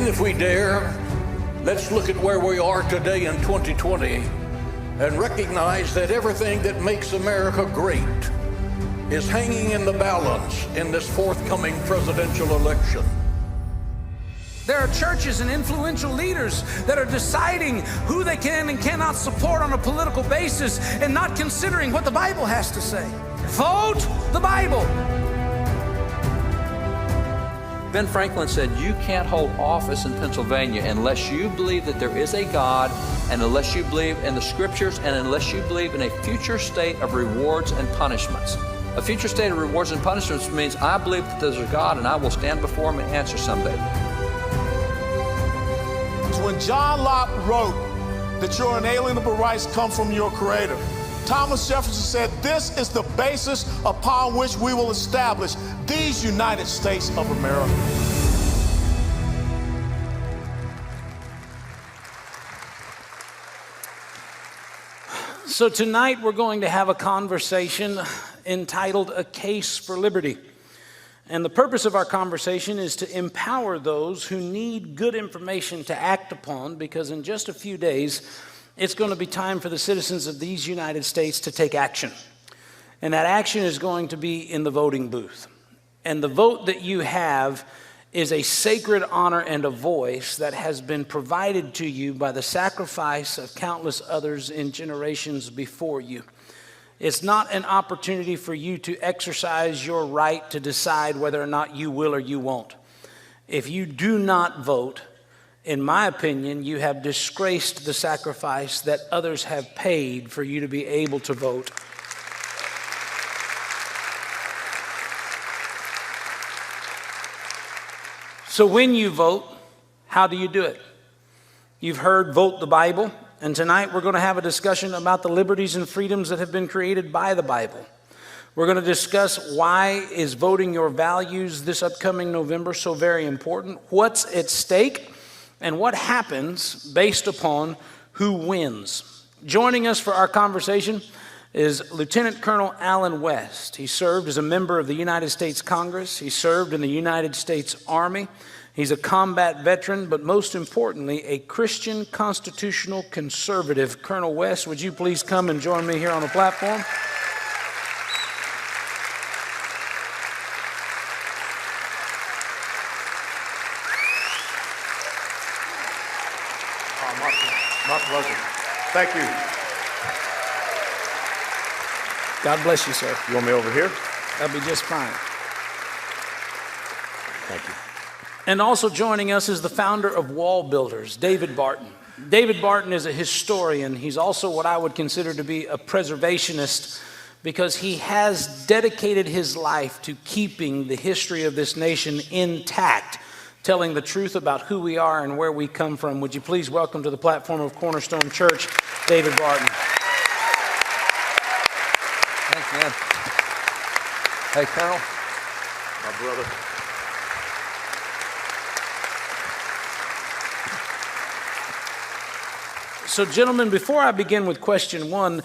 then if we dare, let's look at where we are today in 2020 and recognize that everything that makes America great is hanging in the balance in this forthcoming presidential election. There are churches and influential leaders that are deciding who they can and cannot support on a political basis and not considering what the Bible has to say. Vote the Bible. Ben Franklin said, you can't hold office in Pennsylvania unless you believe that there is a God, and unless you believe in the scriptures, and unless you believe in a future state of rewards and punishments. A future state of rewards and punishments means I believe that there's a God and I will stand before him and answer someday. When John Locke wrote that your inalienable rights come from your Creator, Thomas Jefferson said, this is the basis upon which we will establish these United States of America. So tonight we're going to have a conversation entitled A Case for Liberty. And the purpose of our conversation is to empower those who need good information to act upon, because in just a few days, it's going to be time for the citizens of these United States to take action. And that action is going to be in the voting booth. And the vote that you have is a sacred honor and a voice that has been provided to you by the sacrifice of countless others in generations before you. It's not an opportunity for you to exercise your right to decide whether or not you will or you won't. If you do not vote, in my opinion, you have disgraced the sacrifice that others have paid for you to be able to vote. So when you vote, how do you do it? You've heard vote the Bible. And tonight we're going to have a discussion about the liberties and freedoms that have been created by the Bible. We're going to discuss why is voting your values this upcoming November so very important, what's at stake, and what happens based upon who wins. Joining us for our conversation is Lieutenant Colonel Allen West. He served as a member of the United States Congress. He served in the United States Army. He's a combat veteran, but most importantly, a Christian constitutional conservative. Colonel West, would you please come and join me here on the platform? My pleasure. Thank you. God bless you, sir. You want me over here? That'll be just fine. Thank you. And also joining us is the founder of WallBuilders, David Barton. David Barton is a historian. He's also what I would consider to be a preservationist, because he has dedicated his life to keeping the history of this nation intact, telling the truth about who we are and where we come from. Would you please welcome to the platform of Cornerstone Church, David Barton. Thanks, man. Hey, Colonel. My brother. So, gentlemen, before I begin with question one,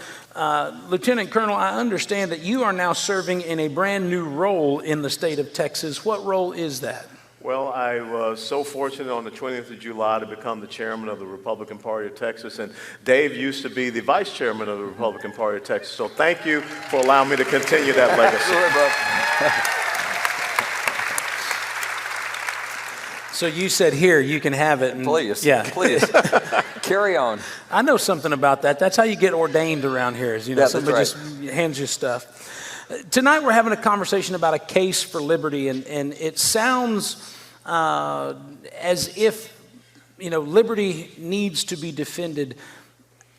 Lieutenant Colonel, I understand that you are now serving in a brand new role in the state of Texas. What role is that? Well, I was so fortunate on the 20th of July to become the chairman of the Republican Party of Texas, and Dave used to be the vice chairman of the Republican Party of Texas. So thank you for allowing me to continue that legacy. So you said, here, you can have it. And, please, yeah. Please. Carry on. I know something about that. That's how you get ordained around here. Is, Yeah, somebody right. just hands you stuff. Tonight we're having a conversation about a case for liberty, and it sounds as if, liberty needs to be defended.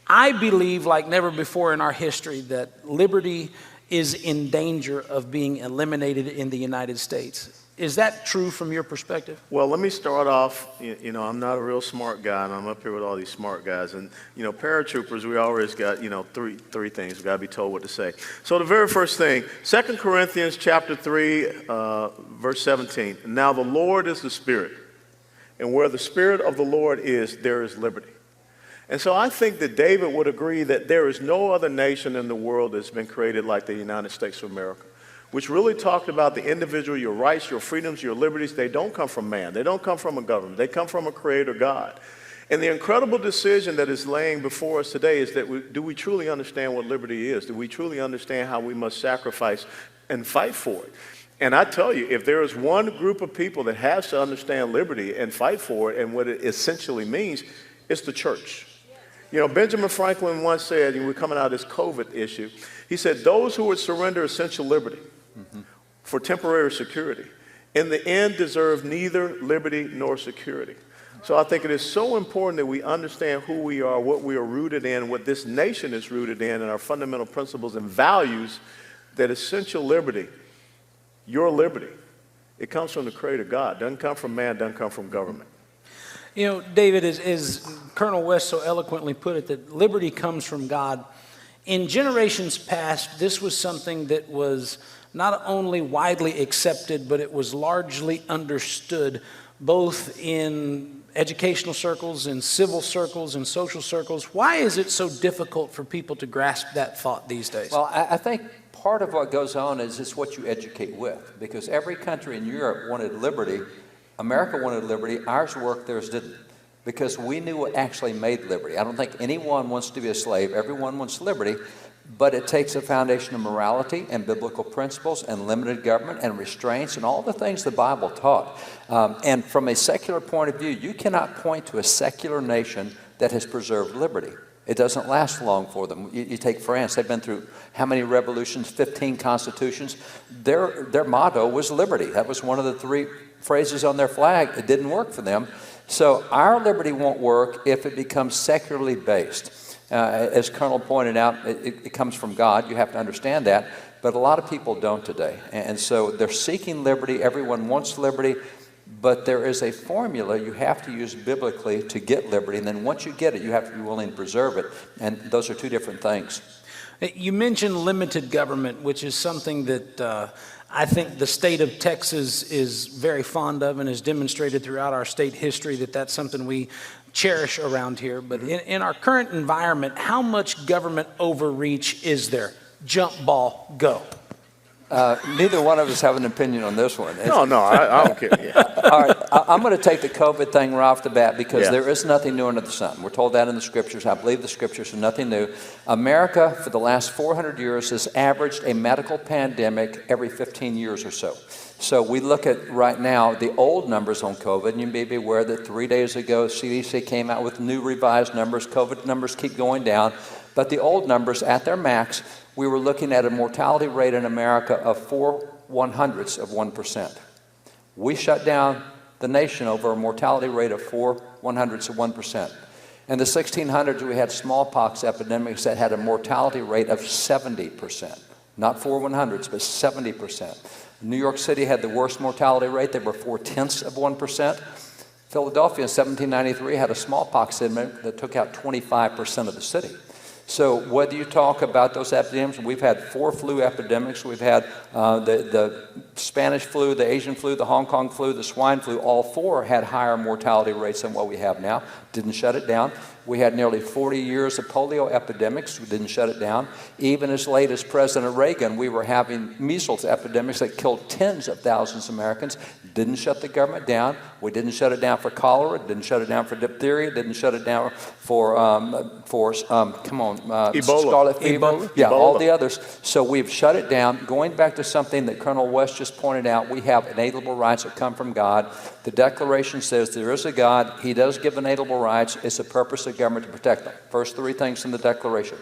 I believe, like never before in our history, that liberty is in danger of being eliminated in the United States. Is that true from your perspective? Well, let me start off, I'm not a real smart guy, and I'm up here with all these smart guys. And, paratroopers, we always got, three things. We got to be told what to say. So the very first thing, 2 Corinthians chapter 3, verse 17. Now the Lord is the Spirit, and where the Spirit of the Lord is, there is liberty. And so I think that David would agree that there is no other nation in the world that's been created like the United States of America. which really talked about the individual, your rights, your freedoms, your liberties. They don't come from man. They don't come from a government. They come from a creator God. And the incredible decision that is laying before us today is that do we truly understand what liberty is? Do we truly understand how we must sacrifice and fight for it? And I tell you, if there is one group of people that has to understand liberty and fight for it and what it essentially means, it's the church. You know, Benjamin Franklin once said, and we're coming out of this COVID issue, he said, those who would surrender essential liberty for temporary security, in the end deserve neither liberty nor security. So I think it is so important that we understand who we are, what we are rooted in, what this nation is rooted in, and our fundamental principles and values, that essential liberty, your liberty, it comes from the Creator God. Doesn't come from man, doesn't come from government. You know, David, as Colonel West so eloquently put it, that liberty comes from God. In generations past, this was something that was not only widely accepted, but it was largely understood, both in educational circles, in civil circles, in social circles. Why is it so difficult for people to grasp that thought these days? Well, I think part of what goes on is it's what you educate with, because every country in Europe wanted liberty. America wanted liberty. Ours worked, theirs didn't, because we knew what actually made liberty. I don't think anyone wants to be a slave. Everyone wants liberty, but it takes a foundation of morality and biblical principles and limited government and restraints and all the things the Bible taught. And from a secular point of view, you cannot point to a secular nation that has preserved liberty. It doesn't last long for them. You take France, they've been through how many revolutions, 15 constitutions. Their motto was liberty. That was one of the 3 phrases on their flag. It didn't work for them. So our liberty won't work if it becomes secularly based. As Colonel pointed out, it comes from God. You have to understand that. But a lot of people don't today. And so they're seeking liberty. Everyone wants liberty. But there is a formula you have to use biblically to get liberty, and then once you get it, you have to be willing to preserve it, and those are 2 different things. You mentioned limited government, which is something that I think the state of Texas is very fond of and has demonstrated throughout our state history that that's something we cherish around here. But in our current environment, how much government overreach is there? Jump ball, go. Neither one of us have an opinion on this one. No, I don't care. Yeah. All right, I'm going to take the COVID thing right off the bat because there is nothing new under the sun. We're told that in the scriptures. I believe the scriptures are nothing new. America, for the last 400 years, has averaged a medical pandemic every 15 years or so. So we look at right now the old numbers on COVID, and you may be aware that 3 days ago, CDC came out with new revised numbers. COVID numbers keep going down. But the old numbers, at their max, we were looking at a mortality rate in America of 0.04%. We shut down the nation over a mortality rate of 0.04%. In the 1600s, we had smallpox epidemics that had a mortality rate of 70%. Not 0.04%, but 70%. New York City had the worst mortality rate. They were 0.4%. Philadelphia in 1793 had a smallpox epidemic that took out 25% of the city. So whether you talk about those epidemics, we've had 4 flu epidemics. We've had the Spanish flu, the Asian flu, the Hong Kong flu, the swine flu. All 4 had higher mortality rates than what we have now. Didn't shut it down. We had nearly 40 years of polio epidemics. We didn't shut it down. Even as late as President Reagan, we were having measles epidemics that killed tens of thousands of Americans. Didn't shut the government down. We didn't shut it down for cholera. Didn't shut it down for diphtheria. Didn't shut it down for Ebola. Scarlet fever. Ebola. Yeah, Ebola. all the others. So we've shut it down. Going back to something that Colonel West just pointed out, we have inalienable rights that come from God. The Declaration says there is a God. He does give inalienable rights. It's the purpose of government to protect them. First 3 things in the Declaration.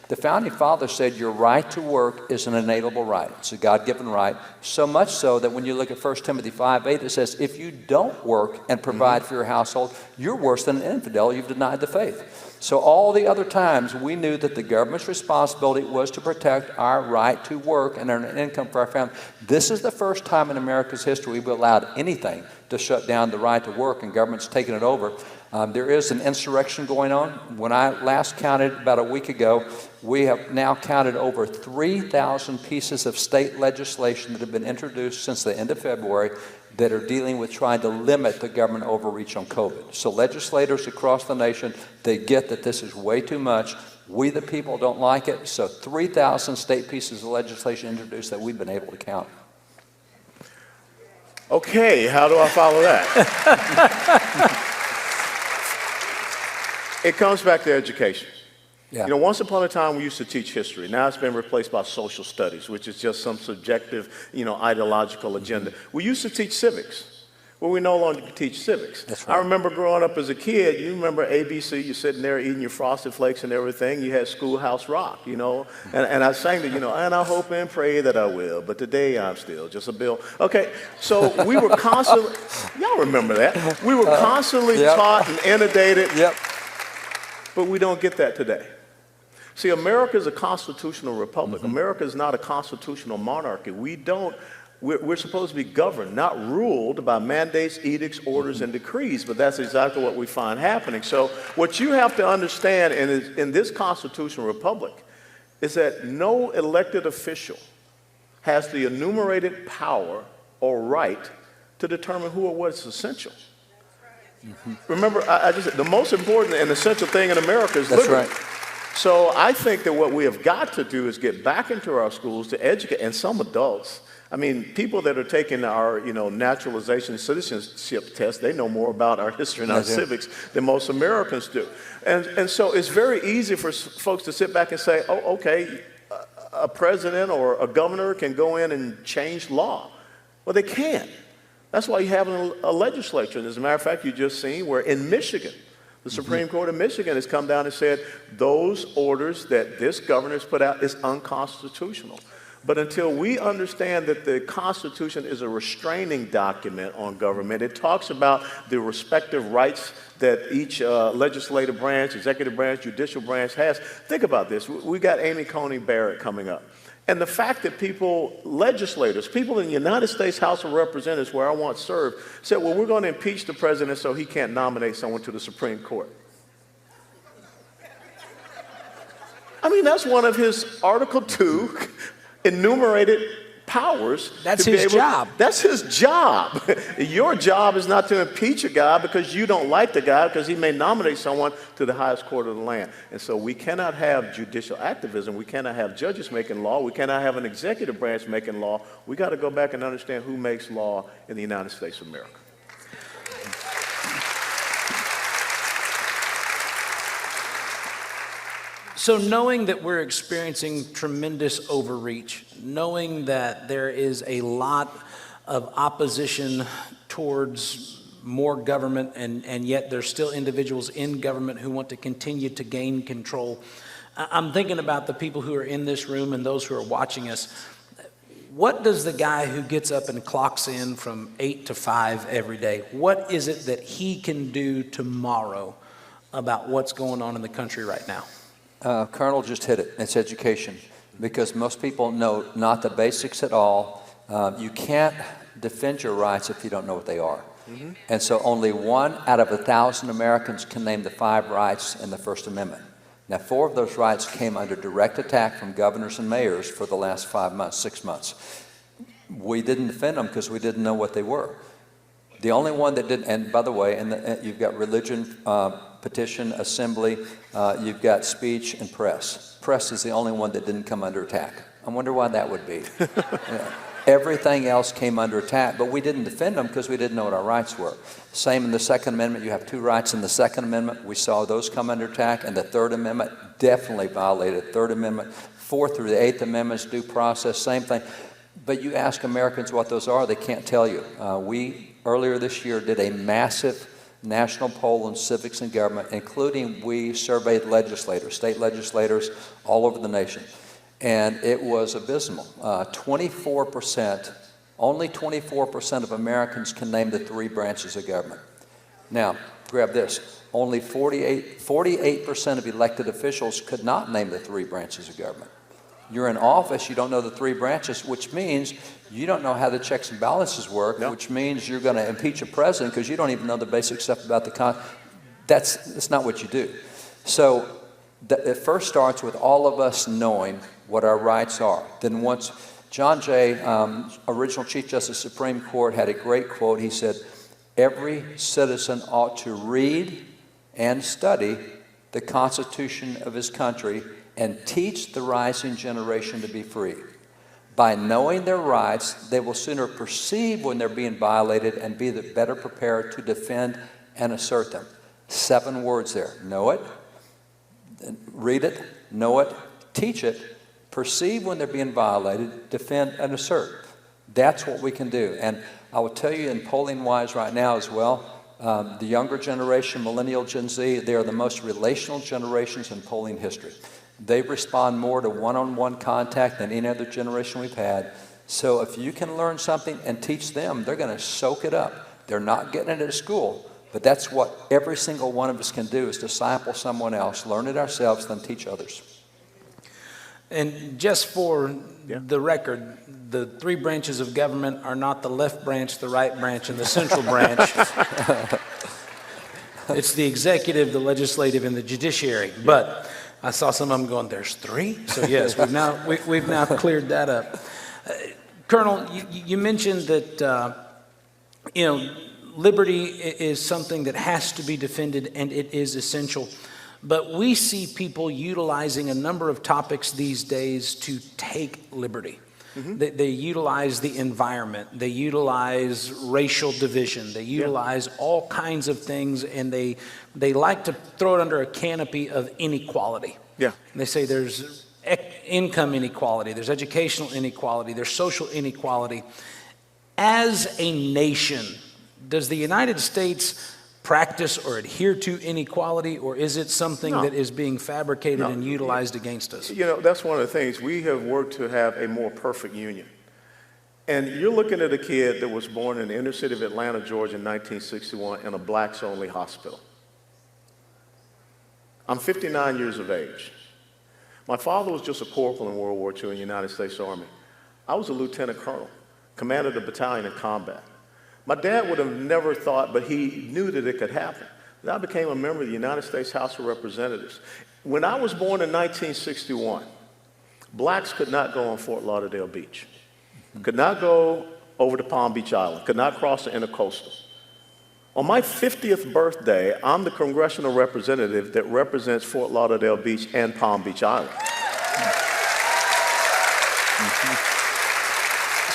The Founding Fathers said your right to work is an inalienable right. It's a God-given right. So much so that when you look at 1 Timothy 5:8, it says if you don't work and provide for your household, you're worse than an infidel. You've denied the faith. So all the other times we knew that the government's responsibility was to protect our right to work and earn an income for our family. This is the first time in America's history we've allowed anything to shut down the right to work, and government's taken it over. There is an insurrection going on. When I last counted about a week ago, we have now counted over 3,000 pieces of state legislation that have been introduced since the end of February that are dealing with trying to limit the government overreach on COVID. So legislators across the nation, they get that this is way too much. We, the people, don't like it, so 3,000 state pieces of legislation introduced that we've been able to count. Okay, how do I follow that? It comes back to education. Yeah. You know, once upon a time we used to teach history. Now it's been replaced by social studies, which is just some subjective, ideological agenda. We used to teach civics. Well, we no longer teach civics. That's right. I remember growing up as a kid, you remember ABC, you're sitting there eating your Frosted Flakes and everything. You had Schoolhouse Rock, and I sang it, and I hope and pray that I will, but today I'm still just a bill. Okay, so we were constantly, y'all remember that? We were constantly taught and inundated, but we don't get that today. See, America is a constitutional republic. America is not a constitutional monarchy. We're supposed to be governed, not ruled by mandates, edicts, orders, and decrees, but that's exactly what we find happening. So what you have to understand in this constitutional republic is that no elected official has the enumerated power or right to determine who or what is essential. Remember, I just said the most important and essential thing in America is liberty. That's right. So I think that what we have got to do is get back into our schools to educate, and some adults. I mean, people that are taking our, naturalization citizenship test, they know more about our history and our civics than most Americans do. And so it's very easy for folks to sit back and say, oh, okay, a president or a governor can go in and change law. Well, they can't. That's why you have a legislature. And as a matter of fact, you just seen where in Michigan, the Supreme Court of Michigan has come down and said those orders that this governor has put out is unconstitutional. But until we understand that the Constitution is a restraining document on government, it talks about the respective rights that each legislative branch, executive branch, judicial branch has. Think about this. We got Amy Coney Barrett coming up. And the fact that legislators, people in the United States House of Representatives, where I once served, said, well, we're going to impeach the president so he can't nominate someone to the Supreme Court. I mean, that's one of his Article 2 enumerated powers. That's his job. That's his job. Your job is not to impeach a guy because you don't like the guy because he may nominate someone to the highest court of the land. And so we cannot have judicial activism. We cannot have judges making law. We cannot have an executive branch making law. We got to go back and understand who makes law in the United States of America. So knowing that we're experiencing tremendous overreach, knowing that there is a lot of opposition towards more government, and yet there's still individuals in government who want to continue to gain control, I'm thinking about the people who are in this room and those who are watching us. What does the guy who gets up and clocks in from 8 to 5 every day, what is it that he can do tomorrow about what's going on in the country right now? Colonel just hit it. It's education. Because most people know not the basics at all. You can't defend your rights if you don't know what they are. And so only 1 out of 1,000 Americans can name the 5 rights in the First Amendment. Now, 4 of those rights came under direct attack from governors and mayors for the last 5 months, 6 months. We didn't defend them because we didn't know what they were. The only one that did, and by the way, you've got religion, petition, assembly, you've got speech, and press. Press is the only one that didn't come under attack. I wonder why that would be. Everything else came under attack, but we didn't defend them because we didn't know what our rights were. Same in the Second Amendment. You have 2 rights in the Second Amendment. We saw those come under attack, and the Third Amendment definitely violated. Third Amendment, 4th through the 8th Amendments, due process, same thing. But you ask Americans what those are, they can't tell you. We, earlier this year, did a massive national poll on civics and government, including we surveyed legislators, state legislators all over the nation. And it was abysmal. 24%, only 24% of Americans can name the 3 branches of government. Now, grab this. Only 48% of elected officials could not name the 3 branches of government. You're in office, you don't know the 3 branches, which means you don't know how the checks and balances work, which means you're going to impeach a president because you don't even know the basic stuff about the that's not what you do. So it first starts with all of us knowing what our rights are. Then once John Jay, original Chief Justice of the Supreme Court, had a great quote. He said, every citizen ought to read and study the Constitution of his country, and teach the rising generation to be free. By knowing their rights, they will sooner perceive when they're being violated and be the better prepared to defend and assert them. 7 words there. Know it, read it, know it, teach it, perceive when they're being violated, defend and assert. That's what we can do. And I will tell you, in polling-wise right now as well, the younger generation, millennial, Gen Z, they are the most relational generations in polling history. They respond more to one-on-one contact than any other generation we've had. So if you can learn something and teach them, they're going to soak it up. They're not getting it at school, but that's what every single one of us can do, is disciple someone else, learn it ourselves, then teach others. And just for the record, the 3 branches of government are not the left branch, the right branch, and the central branch. It's the executive, the legislative, and the judiciary. But I saw some of them going, there's 3? So yes, we've now cleared that up. Colonel, you mentioned that, liberty is something that has to be defended, and it is essential. But we see people utilizing a number of topics these days to take liberty. Mm-hmm. They utilize the environment, they utilize racial division, they utilize all kinds of things, and they like to throw it under a canopy of inequality. Yeah. And they say there's income inequality, there's educational inequality, there's social inequality. As a nation, does the United States practice or adhere to inequality, or is it something that is being fabricated and utilized against us? That's one of the things. We have worked to have a more perfect union. And you're looking at a kid that was born in the inner city of Atlanta, Georgia in 1961 in a blacks-only hospital. I'm 59 years of age. My father was just a corporal in World War II in the United States Army. I was a lieutenant colonel, commanded a battalion in combat. My dad would have never thought, but he knew that it could happen. I became a member of the United States House of Representatives. When I was born in 1961, blacks could not go on Fort Lauderdale Beach, could not go over to Palm Beach Island, could not cross the intercoastal. On my 50th birthday, I'm the congressional representative that represents Fort Lauderdale Beach and Palm Beach Island.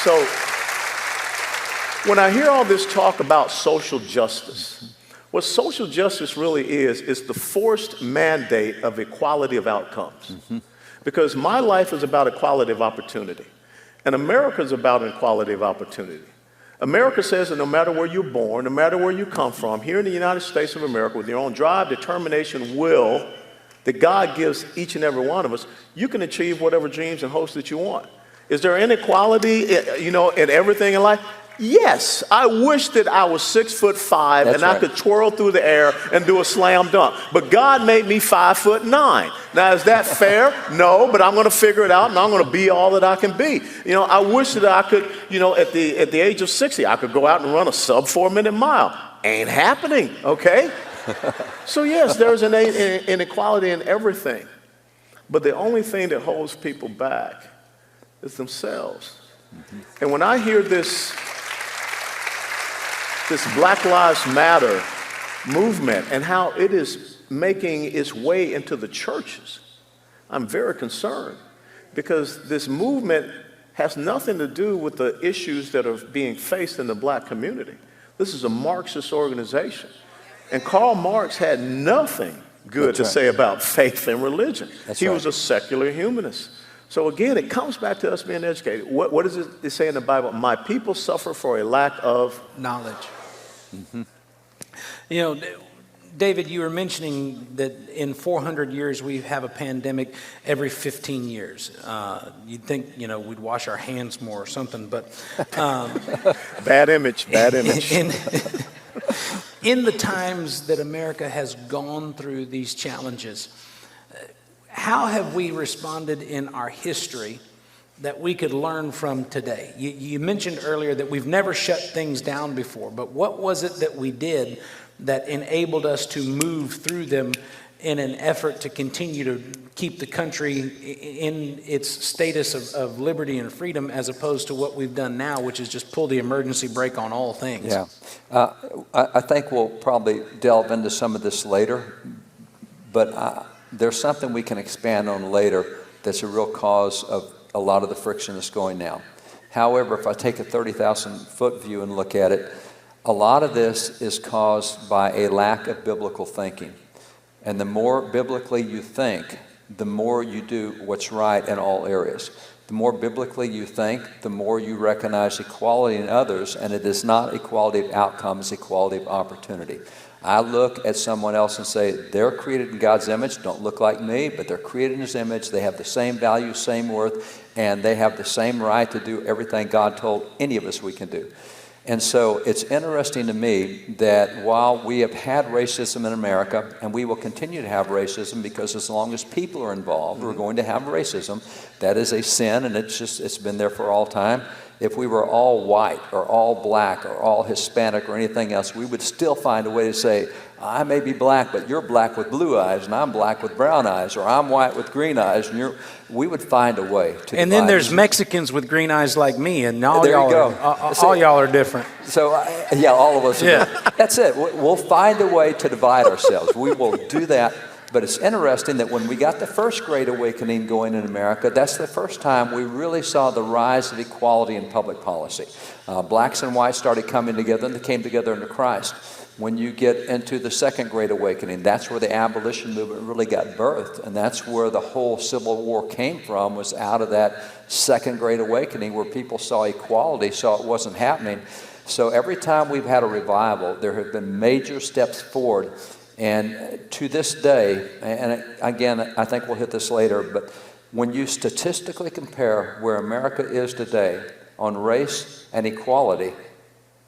So, when I hear all this talk about social justice, what social justice really is the forced mandate of equality of outcomes. Mm-hmm. Because my life is about equality of opportunity, and America is about equality of opportunity. America says that no matter where you're born, no matter where you come from, here in the United States of America, with your own drive, determination, will, that God gives each and every one of us, you can achieve whatever dreams and hopes that you want. Is there inequality, in everything in life? Yes, I wish that I was 6'5" and I could twirl through the air and do a slam dunk. But God made me 5'9". Now, is that fair? No, but I'm going to figure it out, and I'm going to be all that I can be. I wish that I could, at the age of 60, I could go out and run a sub 4-minute mile. Ain't happening, okay? So yes, there's an inequality in everything. But the only thing that holds people back is themselves. Mm-hmm. And when I hear this Black Lives Matter movement and how it is making its way into the churches, I'm very concerned, because this movement has nothing to do with the issues that are being faced in the black community. This is a Marxist organization. And Karl Marx had nothing good to say about faith and religion. He was a secular humanist. So again, it comes back to us being educated. What does it say in the Bible? My people suffer for a lack of knowledge. Mm-hmm. David, you were mentioning that in 400 years we have a pandemic every 15 years. You'd think, we'd wash our hands more or something, but... Bad image. In the times that America has gone through these challenges, how have we responded in our history that we could learn from today? You mentioned earlier that we've never shut things down before, but what was it that we did that enabled us to move through them in an effort to continue to keep the country in its status of liberty and freedom, as opposed to what we've done now, which is just pull the emergency brake on all things? Yeah, I think we'll probably delve into some of this later. but there's something we can expand on later that's a real cause of a lot of the friction that's going now. However, if I take a 30,000-foot view and look at it, a lot of this is caused by a lack of biblical thinking. And the more biblically you think, the more you do what's right in all areas. The more biblically you think, the more you recognize equality in others, and it is not equality of outcome, it's equality of opportunity. I look at someone else and say, they're created in God's image, don't look like me, but they're created in His image, they have the same value, same worth, and they have the same right to do everything God told any of us we can do. And so it's interesting to me that while we have had racism in America, and we will continue to have racism because as long as people are involved, we're going to have racism. That is a sin, and it's been there for all time. If we were all white or all black or all Hispanic or anything else, we would still find a way to say, I may be black, but you're black with blue eyes, and I'm black with brown eyes, or I'm white with green eyes, and we would find a way to And then there's Mexicans with green eyes like me, and all there y'all you go. all y'all are different. So, yeah, all of us are different. That's it. We'll find a way to divide ourselves. We will do that. But it's interesting that when we got the first Great Awakening going in America, that's the first time we really saw the rise of equality in public policy. Blacks and whites started coming together, and they came together into Christ. When you get into the Second Great Awakening, that's where the abolition movement really got birthed, and that's where the whole Civil War came from, was out of that Second Great Awakening where people saw equality, saw it wasn't happening. So every time we've had a revival, there have been major steps forward. And to this day, and again, I think we'll hit this later, but when you statistically compare where America is today on race and equality,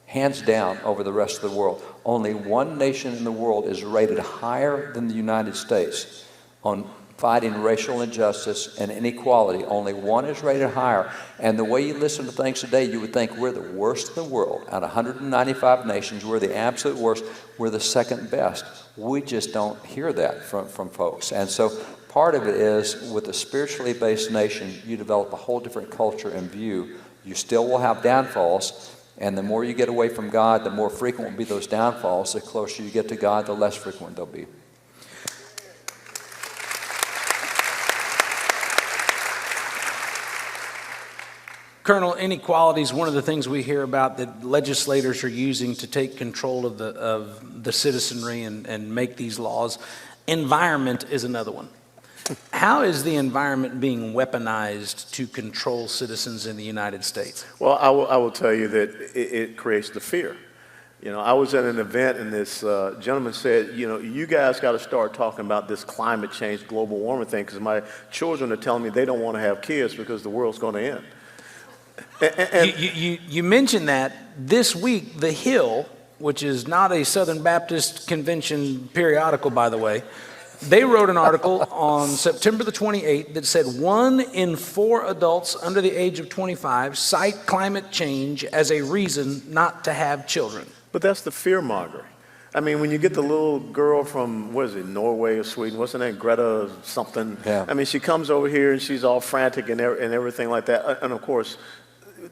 hands down over the rest of the world, only one nation in the world is rated higher than the United States on fighting racial injustice and inequality. Only one is rated higher. And the way you listen to things today, you would think we're the worst in the world. Out of 195 nations, we're the absolute worst. We're the second best. We just don't hear that from folks. And so part of it is, with a spiritually based nation, you develop a whole different culture and view. You still will have downfalls. And the more you get away from God, the more frequent will be those downfalls. The closer you get to God, the less frequent they'll be. Colonel, inequality is one of the things we hear about that legislators are using to take control of the citizenry and make these laws. Environment is another one. How is the environment being weaponized to control citizens in the United States? Well, I will tell you that it creates the fear. You know, I was at an event and this gentleman said, you know, you guys got to start talking about this climate change, global warming thing, because my children are telling me they don't want to have kids because the world's going to end. You mentioned that this week, The Hill, which is not a Southern Baptist Convention periodical, by the way, they wrote an article on September the 28th that said 1 in 4 adults under the age of 25 cite climate change as a reason not to have children. But that's the fear-mongering. I mean, when you get the little girl from, what is it, Norway or Sweden, what's her name, Greta something? Yeah. I mean, she comes over here and she's all frantic and everything like that. And of course,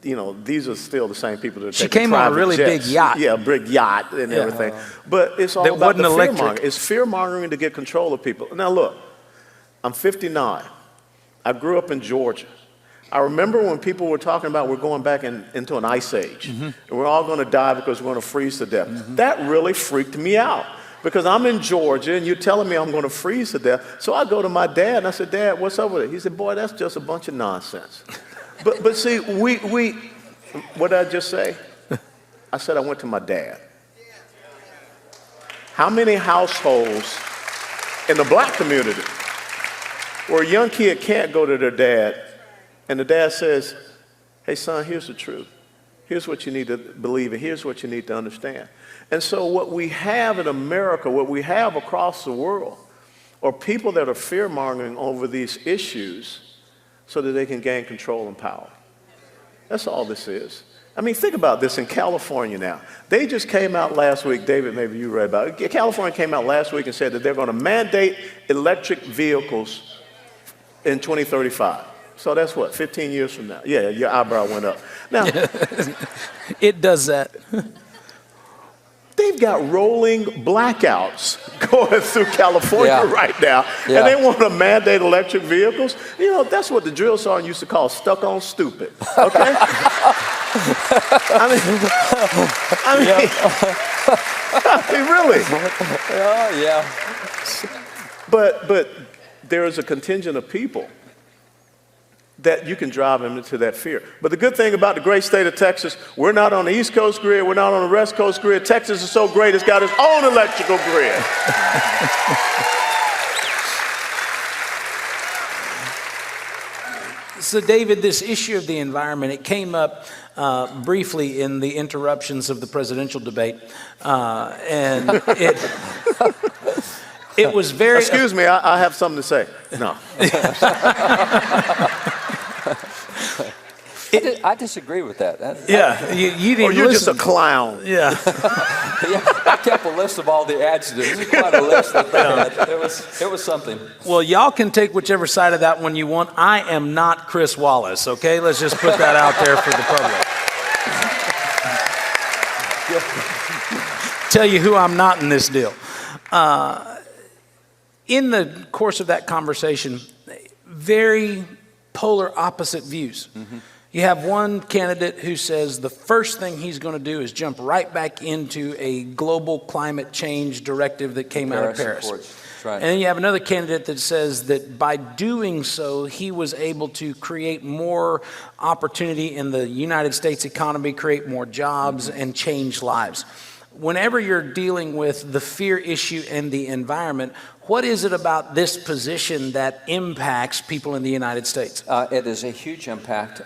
you know, these are still the same people that She came on a really big yacht. Yeah, big yacht and everything. But it's all That about the wasn't electric. fear-mongering. It's fear-mongering to get control of people. Now, look, I'm 59. I grew up in Georgia. I remember when people were talking about we're going back into an ice age, and we're all going to die because we're going to freeze to death. That really freaked me out because I'm in Georgia, and you're telling me I'm going to freeze to death. So I go to my dad, and I said, Dad, what's up with it? He said, boy, that's just a bunch of nonsense. But see, what did I just say? I said I went to my dad. How many households in the black community where a young kid can't go to their dad and the dad says, hey, son, here's the truth. Here's what you need to believe and here's what you need to understand. And so what we have in America, what we have across the world, are people that are fear-mongering over these issues so that they can gain control and power. That's all this is. I mean, think about this in California now. They just came out last week, David, maybe you read about it. California came out last week and said that they're going to mandate electric vehicles in 2035. So that's what, 15 years from now? Yeah, your eyebrow went up. Now, It does that. They've got rolling blackouts going through California right now, Yeah. and they want to mandate electric vehicles. You know, that's what the drill sergeant used to call stuck on stupid, okay? I mean, really. Yeah. But there is a contingent of people that you can drive them into that fear. But the good thing about the great state of Texas, we're not on the East Coast grid, we're not on the West Coast grid. Texas is so great, it's got its own electrical grid. So, David, this issue of the environment, it came up briefly in the interruptions of the presidential debate, and it was very... Excuse me, I have something to say. No. I disagree with that. Yeah, you didn't Or you're listen. just a clown. Yeah. I kept a list of all the adjectives. It was quite a list that they had. It was something. Well, y'all can take whichever side of that one you want. I am not Chris Wallace, okay? Let's just put that out there for the public. Tell you who I'm not in this deal. In the course of that conversation, very polar opposite views. Mm-hmm. You have one candidate who says the first thing he's going to do is jump right back into a global climate change directive that came out of Paris. That's right. And then you have another candidate that says that by doing so, he was able to create more opportunity in the United States economy, create more jobs, and change lives. Whenever you're dealing with the fear issue and the environment, what is it about this position that impacts people in the United States? It is a huge impact.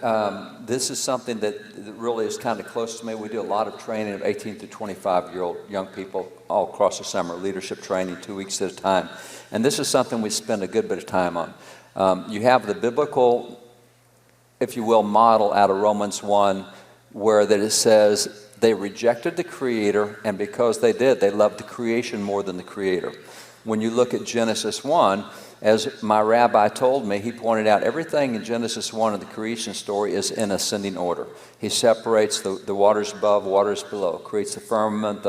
This is something that really is kind of close to me. We do a lot of training of 18 to 25-year-old young people all across the summer, leadership training 2 weeks at a time. And this is something we spend a good bit of time on. You have the biblical, if you will, model out of Romans 1, where that it says they rejected the Creator, and because they did, they loved the creation more than the Creator. When you look at Genesis 1, as my rabbi told me, he pointed out everything in Genesis 1 of the creation story is in ascending order. He separates the waters above, waters below, creates the firmament,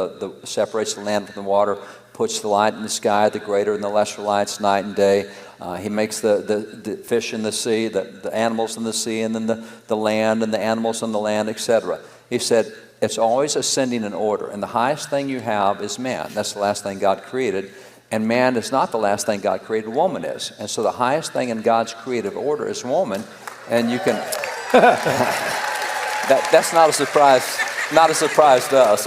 separates the land from the water, puts the light in the sky, the greater and the lesser lights, night and day. He makes the fish in the sea, the animals in the sea, and then the land and the animals on the land, etc. He said, it's always ascending in order. And the highest thing you have is man. That's the last thing God created. And man is not the last thing God created, woman is. And so the highest thing in God's creative order is woman. And you can, that's not a surprise to us.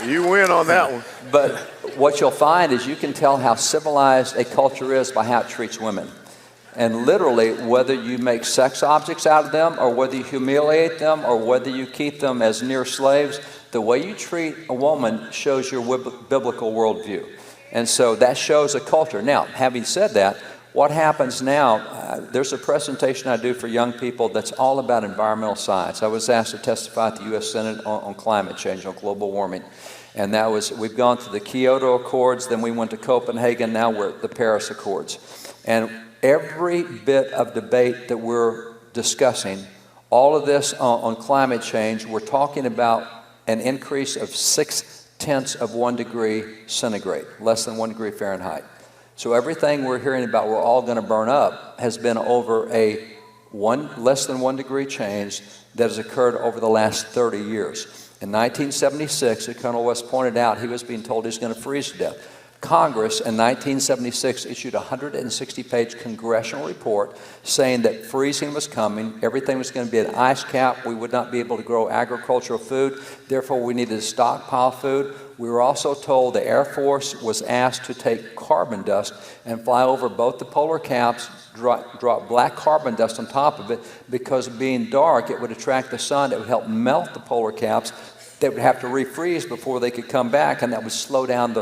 You win on that one. But what you'll find is you can tell how civilized a culture is by how it treats women. And literally, whether you make sex objects out of them, or whether you humiliate them, or whether you keep them as near slaves, the way you treat a woman shows your biblical worldview. And so that shows a culture. Now, having said that, what happens now, there's a presentation I do for young people that's all about environmental science. I was asked to testify at the U.S. Senate on climate change, on global warming. And that was, we've gone through the Kyoto Accords, then we went to Copenhagen, now we're at the Paris Accords. And every bit of debate that we're discussing, all of this on climate change, we're talking about an increase of 0.6 degree centigrade, less than 1 degree Fahrenheit. So everything we're hearing about we're all going to burn up has been over a less than 1 degree change that has occurred over the last 30 years. In 1976, as Colonel West pointed out, he was being told he's going to freeze to death. Congress in 1976 issued a 160-page congressional report saying that freezing was coming, everything was going to be an ice cap, we would not be able to grow agricultural food, therefore we needed to stockpile food. We were also told the Air Force was asked to take carbon dust and fly over both the polar caps, drop black carbon dust on top of it, because being dark, it would attract the sun, it would help melt the polar caps. They would have to refreeze before they could come back, and that would slow down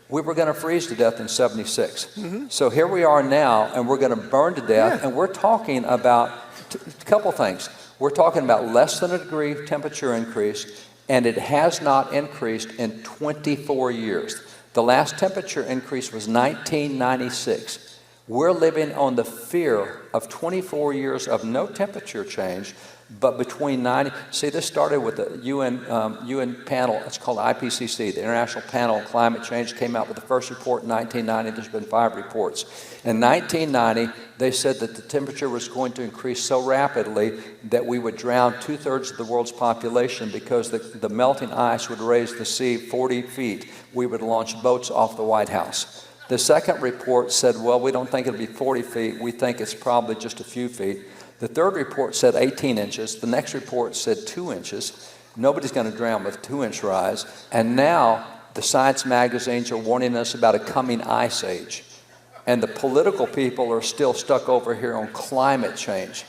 we were going to freeze to death in 76. Mm-hmm. So here we are now, and we're going to burn to death, and we're talking about a couple things. We're talking about less than 1 degree temperature increase, and it has not increased in 24 years. The last temperature increase was 1996. We're living on the fear of 24 years of no temperature change. But between 90, see, this started with the UN panel. It's called IPCC, the International Panel on Climate Change. Came out with the first report in 1990. There's been 5 reports. In 1990, they said that the temperature was going to increase so rapidly that we would drown 2/3 of the world's population because the melting ice would raise the sea 40 feet. We would launch boats off the White House. The second report said, well, we don't think it'll be 40 feet. We think it's probably just a few feet. The third report said 18 inches. The next report said 2 inches. Nobody's going to drown with a 2-inch rise. And now the science magazines are warning us about a coming ice age. And the political people are still stuck over here on climate change.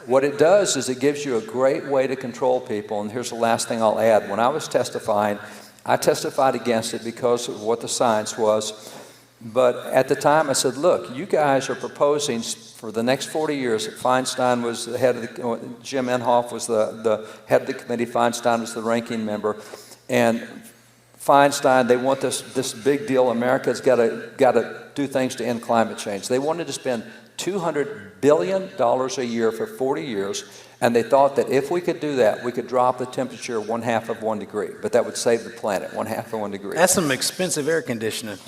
What it does is it gives you a great way to control people. And here's the last thing I'll add. When I was testifying, I testified against it because of what the science was. But at the time I said, look, you guys are proposing for the next 40 years. Feinstein was the head of the, Jim Inhofe was the head of the committee. Feinstein was the ranking member. And Feinstein, they want this big deal. America's got to do things to end climate change. They wanted to spend $200 billion a year for 40 years. And they thought that if we could do that, we could drop the temperature 1/2 of 1 degree. But that would save the planet, 1/2 of 1 degree. That's some expensive air conditioning.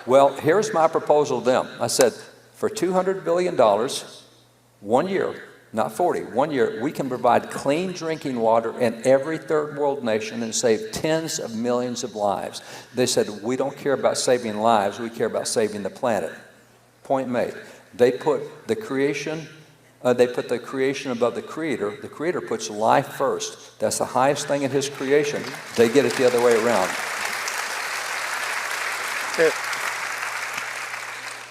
Well, here's my proposal to them. I said, for $200 billion, 1 year, not 40, 1 year, we can provide clean drinking water in every third world nation and save tens of millions of lives. They said, we don't care about saving lives, we care about saving the planet. Point made. They put the creation above the creator. The creator puts life first. That's the highest thing in his creation. They get it the other way around.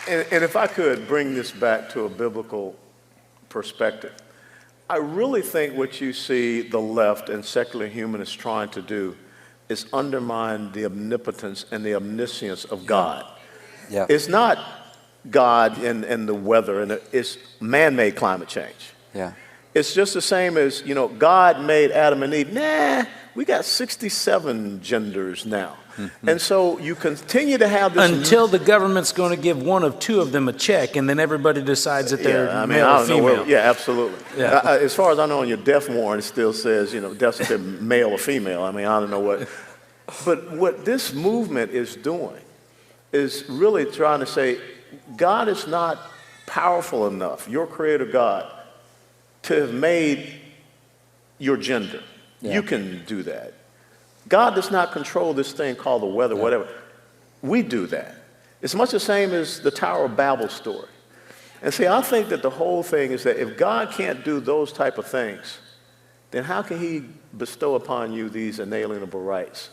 And if I could bring this back to a biblical perspective, I really think what you see the left and secular humanists trying to do is undermine the omnipotence and the omniscience of God. Yeah. It's not God and the weather, and it's man-made climate change. Yeah. It's just the same as, God made Adam and Eve. Nah, we got 67 genders now. Mm-hmm. And so you continue to have this... Until the government's going to give one of 2 of them a check, and then everybody decides that they're male or female. Yeah, absolutely. Yeah. As far as I know, on your death warrant, it still says, death certificate, male or female. I don't know what... But what this movement is doing is really trying to say, God is not powerful enough, your creator God, to have made your gender. Yeah. You can do that. God does not control this thing called the weather, whatever. We do that. It's much the same as the Tower of Babel story. And see, I think that the whole thing is that if God can't do those type of things, then how can he bestow upon you these inalienable rights?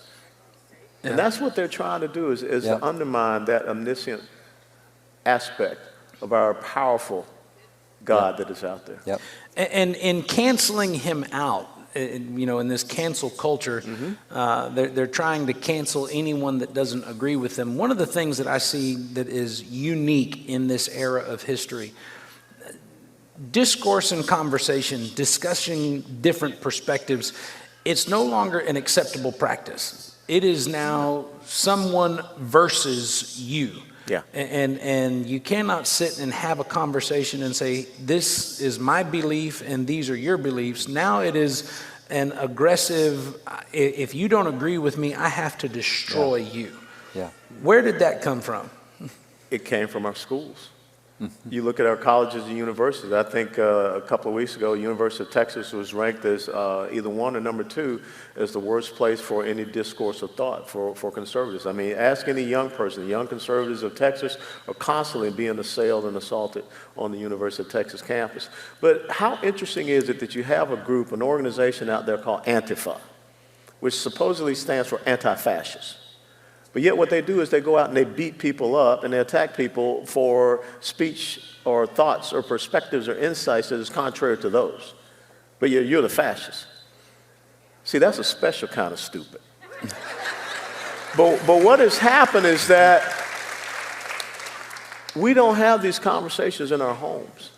Yeah. And that's what they're trying to do is to undermine that omniscient aspect of our powerful God that is out there. Yep. And in canceling him out, in this cancel culture, they're trying to cancel anyone that doesn't agree with them. One of the things that I see that is unique in this era of history, discourse and conversation, discussing different perspectives, it's no longer an acceptable practice. It is now someone versus you. Yeah. And you cannot sit and have a conversation and say, this is my belief and these are your beliefs. Now it is an aggressive, if you don't agree with me, I have to destroy you. Yeah. Where did that come from? It came from our schools. You look at our colleges and universities. I think a couple of weeks ago, University of Texas was ranked as either 1 or number 2 as the worst place for any discourse of thought for conservatives. Ask any young person. Young conservatives of Texas are constantly being assailed and assaulted on the University of Texas campus. But how interesting is it that you have a group, an organization out there called Antifa, which supposedly stands for anti-fascist. But yet what they do is they go out and they beat people up and they attack people for speech or thoughts or perspectives or insights that is contrary to those. But you're the fascist. See, that's a special kind of stupid. But what has happened is that we don't have these conversations in our homes.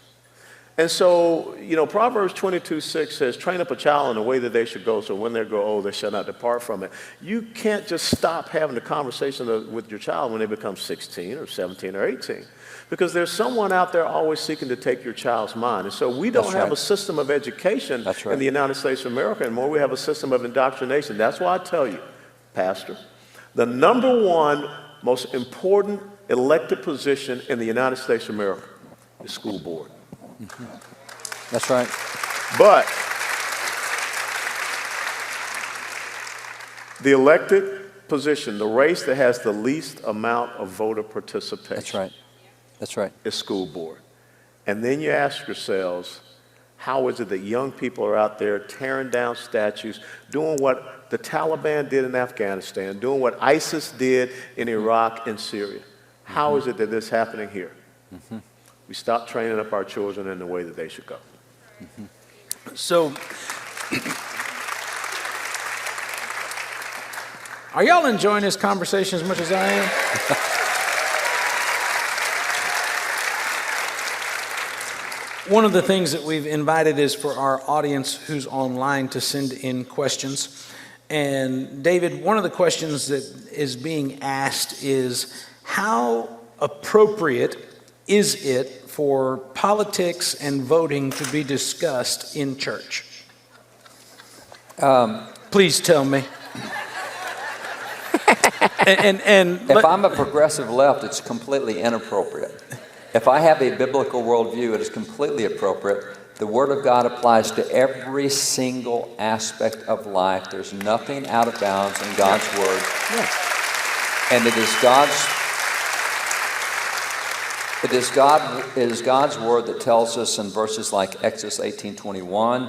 And so, Proverbs 22:6 says, train up a child in the way that they should go, so when they grow old, they shall not depart from it. You can't just stop having the conversation with your child when they become 16 or 17 or 18. Because there's someone out there always seeking to take your child's mind. And so we don't have a system of education in the United States of America anymore. We have a system of indoctrination. That's why I tell you, Pastor, the number one most important elected position in the United States of America is school board. Mm-hmm. That's right. But the elected position, the race that has the least amount of voter participation. That's right. That's right. Is school board. And then you ask yourselves, how is it that young people are out there tearing down statues, doing what the Taliban did in Afghanistan, doing what ISIS did in Iraq and Syria? How is it that this is happening here? Mm-hmm. We stop training up our children in the way that they should go. Mm-hmm. So, are y'all enjoying this conversation as much as I am? One of the things that we've invited is for our audience who's online to send in questions. And David, one of the questions that is being asked is, how appropriate is it for politics and voting to be discussed in church? Please tell me. If I'm a progressive left, it's completely inappropriate. If I have a biblical worldview, it is completely appropriate. The Word of God applies to every single aspect of life. There's nothing out of bounds in God's Word. Yes. And it is God's Word that tells us in verses like Exodus 18:21,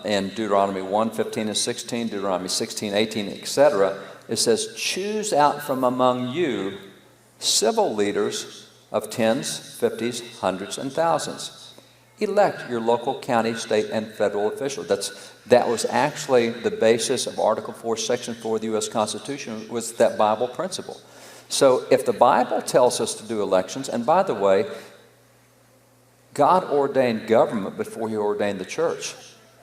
and Deuteronomy 1:15 and 16, Deuteronomy 16:18, etc. It says, choose out from among you civil leaders of tens, fifties, hundreds, and thousands. Elect your local, county, state, and federal officials. That was actually the basis of Article 4, Section 4 of the U.S. Constitution, was that Bible principle. So if the Bible tells us to do elections, and by the way, God ordained government before he ordained the church.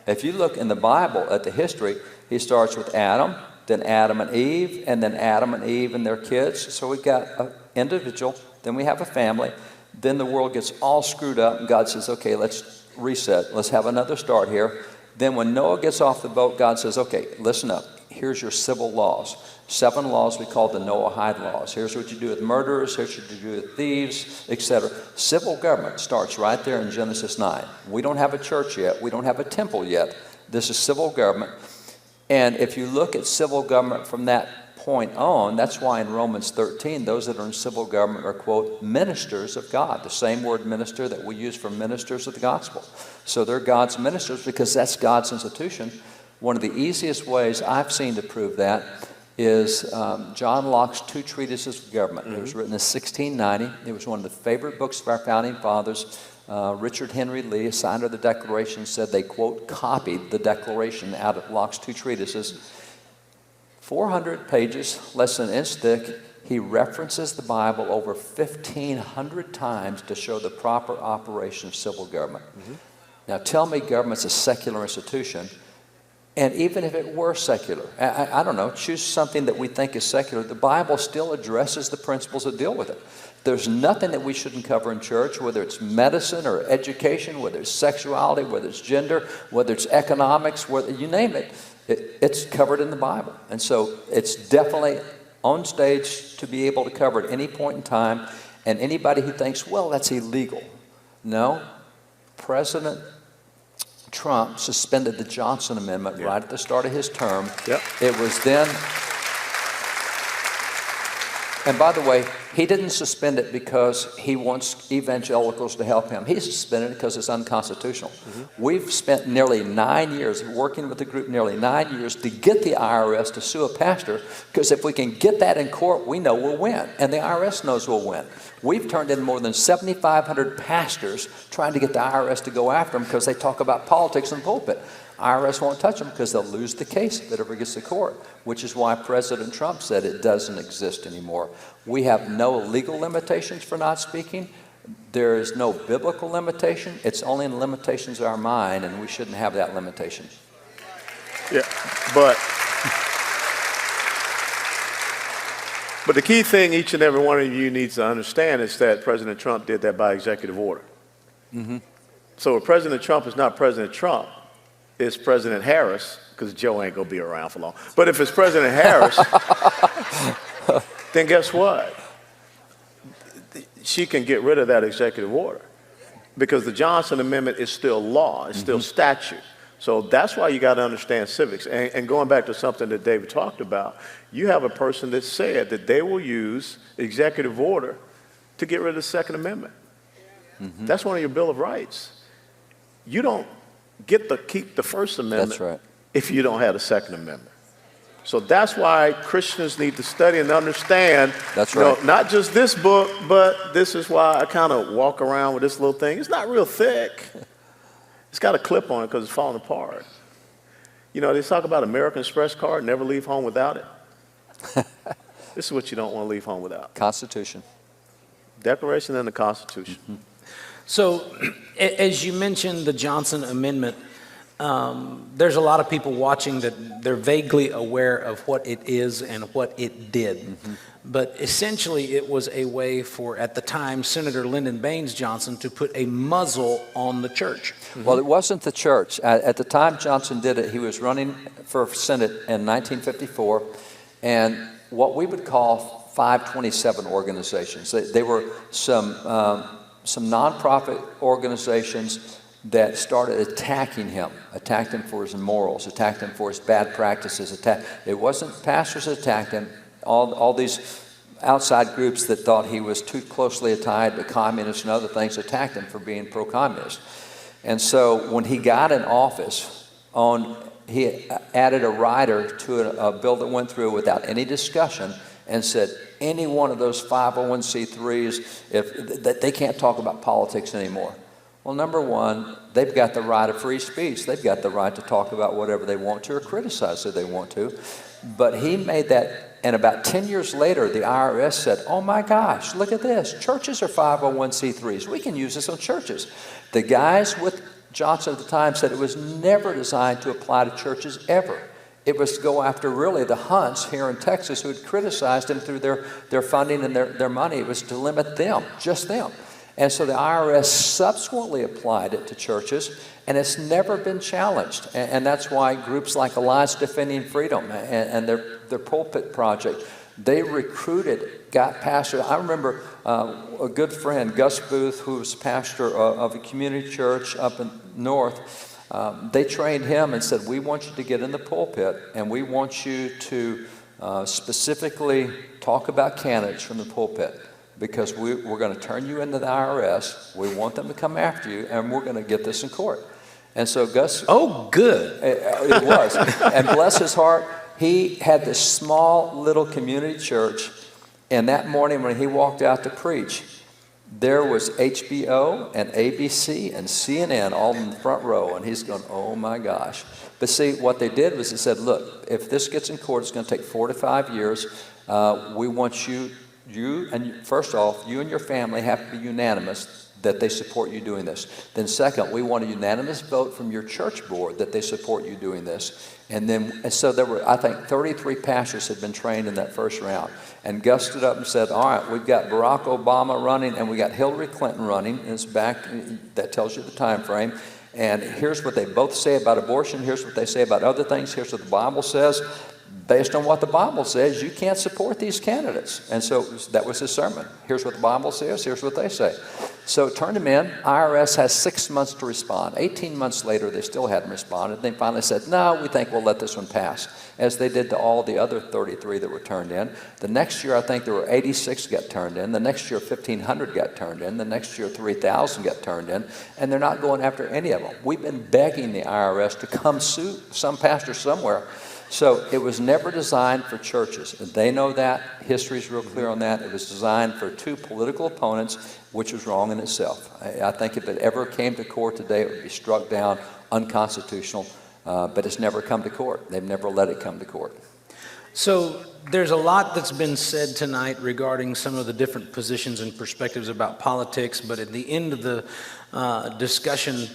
If you look in the Bible at the history, he starts with Adam, then Adam and Eve, and then Adam and Eve and their kids. So we've got an individual, then we have a family, then the world gets all screwed up, and God says, okay, let's reset. Let's have another start here. Then when Noah gets off the boat, God says, okay, listen up. Here's your civil laws. 7 laws we call the Noah-Hyde laws. Here's what you do with murderers. Here's what you do with thieves, etc. Civil government starts right there in Genesis 9. We don't have a church yet. We don't have a temple yet. This is civil government. And if you look at civil government from that point on, that's why in Romans 13, those that are in civil government are, quote, ministers of God. The same word minister that we use for ministers of the gospel. So they're God's ministers because that's God's institution. One of the easiest ways I've seen to prove that is John Locke's 2 Treatises of Government. It was written in 1690. It was one of the favorite books of our founding fathers. Richard Henry Lee, a signer of the Declaration, said they, quote, copied the Declaration out of Locke's 2 Treatises. 400 pages, less than an inch thick. He references the Bible over 1,500 times to show the proper operation of civil government. Now tell me government's a secular institution, and even if it were secular, I don't know, choose something that we think is secular, the Bible still addresses the principles that deal with it. There's nothing that we shouldn't cover in church, whether it's medicine or education, whether it's sexuality, whether it's gender, whether it's economics, whether you name it. It's covered in the Bible. And so it's definitely on stage to be able to cover at any point in time. And anybody who thinks, well, that's illegal. No. President Trump suspended the Johnson Amendment right at the start of his term. It was then, and by the way, he didn't suspend it because he wants evangelicals to help him. He suspended it because it's unconstitutional. We've spent nearly 9 years working with the group, nearly 9 years to get the IRS to sue a pastor, because if we can get that in court, we know we'll win, and the IRS knows we'll win. We've turned in more than 7,500 pastors trying to get the IRS to go after them because they talk about politics in the pulpit. IRS won't touch them because they'll lose the case if it ever gets to court, which is why President Trump said it doesn't exist anymore. We have no legal limitations for not speaking. There is no biblical limitation. It's only in the limitations of our mind, and we shouldn't have that limitation. Yeah, but the key thing each and every one of you needs to understand is that President Trump did that by executive order. Mm-hmm. So if President Trump is not President Trump, it's President Harris, because Joe ain't going to be around for long. But if it's President Harris, then guess what? She can get rid of that executive order because the Johnson Amendment is still law. It's still statute. So that's why you got to understand civics. And going back to something that David talked about, you have a person that said that they will use executive order to get rid of the Second Amendment. Mm-hmm. That's one of your Bill of Rights. You don't get to keep the First Amendment That's right. if you don't have the Second Amendment. So that's why Christians need to study and understand, That's right. Not just this book, but this is why I kind of walk around with this little thing. It's not real thick. It's got a clip on it because it's falling apart. You know, they talk about American Express card, never leave home without it. This is what you don't want to leave home without. Constitution. Declaration and the Constitution. Mm-hmm. So, as you mentioned the Johnson Amendment, there's a lot of people watching that they're vaguely aware of what it is and what it did. Mm-hmm. But essentially, it was a way for, at the time, Senator Lyndon Baines Johnson to put a muzzle on the church. Mm-hmm. Well, it wasn't the church. At the time Johnson did it, he was running for Senate in 1954, and what we would call 527 organizations. They were some nonprofit organizations that started attacking him, attacked him for his morals, attacked him for his bad practices. It wasn't pastors that attacked him. All these outside groups that thought he was too closely tied to communists and other things attacked him for being pro-communist. And so when he got in office, he added a rider to a bill that went through without any discussion and said any one of those 501c3s, that they can't talk about politics anymore. Well, number one, they've got the right of free speech. They've got the right to talk about whatever they want to or criticize if they want to. But he made that, and about 10 years later, the IRS said, oh my gosh, look at this. Churches are 501c3s. We can use this on churches. The guys with Johnson at the time said it was never designed to apply to churches ever. It was to go after really the Hunts here in Texas who had criticized him through their funding and their money. It was to limit them, just them. And so the IRS subsequently applied it to churches, and it's never been challenged. And that's why groups like Alliance Defending Freedom and their pulpit project, they got pastors. I remember a good friend, Gus Booth, who was pastor of a community church up in north. They trained him and said, we want you to get in the pulpit, and we want you to specifically talk about candidates from the pulpit. Because we're going to turn you into the IRS. We want them to come after you, and we're going to get this in court. And so Gus... Oh, good. It was. And bless his heart, he had this small little community church, and that morning when he walked out to preach, there was HBO and ABC and CNN all in the front row, and he's going, oh my gosh. But see, what they did was they said, look, if this gets in court, it's going to take 4 to 5 years. We want you and first off, you and your family have to be unanimous that they support you doing this. Then second, we want a unanimous vote from your church board that they support you doing this. And so there were, I think, 33 pastors had been trained in that first round. And Gus stood up and said, all right, we've got Barack Obama running and we got Hillary Clinton running. And it's back, that tells you the time frame. And here's what they both say about abortion. Here's what they say about other things. Here's what the Bible says. Based on what the Bible says, you can't support these candidates. And so that was his sermon. Here's what the Bible says, here's what they say. So turned him in. IRS has 6 months to respond. 18 months later, they still hadn't responded. They finally said, no, we think we'll let this one pass, as they did to all the other 33 that were turned in. The next year, I think there were 86 got turned in. The next year, 1,500 got turned in. The next year, 3,000 got turned in. And they're not going after any of them. We've been begging the IRS to come sue some pastor somewhere. So it was never designed for churches. They know that. History's real clear on that. It was designed for 2 political opponents, which was wrong in itself. I think if it ever came to court today, it would be struck down unconstitutional, but it's never come to court. They've never let it come to court. So there's a lot that's been said tonight regarding some of the different positions and perspectives about politics, but at the end of the discussion,